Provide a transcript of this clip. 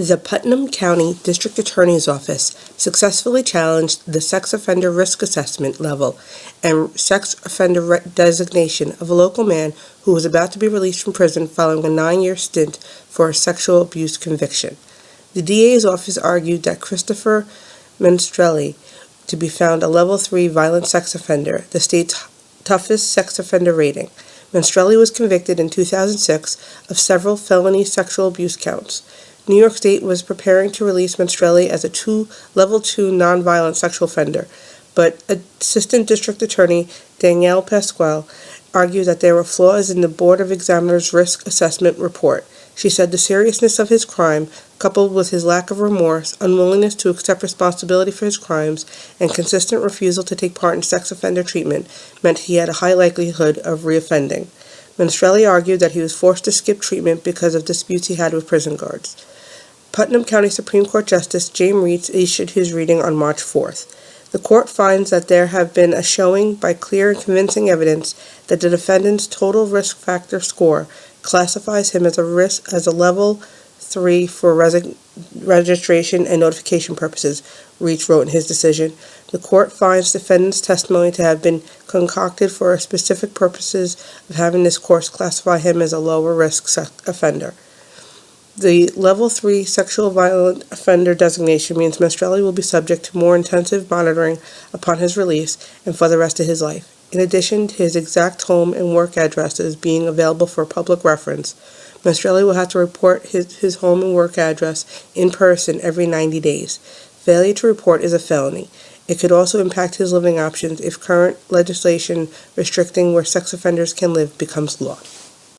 The Putnam County District Attorney's Office successfully challenged the sex offender risk assessment level and sex offender designation of a local man who was about to be released from prison following a 9-year stint for a sexual abuse conviction. The DA's office argued that Christopher Menstrelli to be found a level 3 violent sex offender, the state's toughest sex offender rating. Menstrelli was convicted in 2006 of several felony sexual abuse counts. New York State was preparing to release Menstrelli as a level 2 nonviolent sexual offender, but Assistant District Attorney Danielle Pasquale argued that there were flaws in the Board of Examiners' risk assessment report. She said the seriousness of his crime, coupled with his lack of remorse, unwillingness to accept responsibility for his crimes, and consistent refusal to take part in sex offender treatment, meant he had a high likelihood of reoffending. Menstrelli argued that he was forced to skip treatment because of disputes he had with prison guards. Putnam County Supreme Court Justice James Reitz issued his reading on March 4th. The court finds that there have been a showing by clear and convincing evidence that the defendant's total risk factor score classifies him as a level 3 for registration and notification purposes, Reitz wrote in his decision. The court finds defendant's testimony to have been concocted for specific purposes of having this course classify him as a lower risk offender. The level 3 sexual violent offender designation means Menstrelli will be subject to more intensive monitoring upon his release and for the rest of his life. In addition to his exact home and work addresses being available for public reference, Menstrelli will have to report his home and work address in person every 90 days. Failure to report is a felony. It could also impact his living options if current legislation restricting where sex offenders can live becomes law.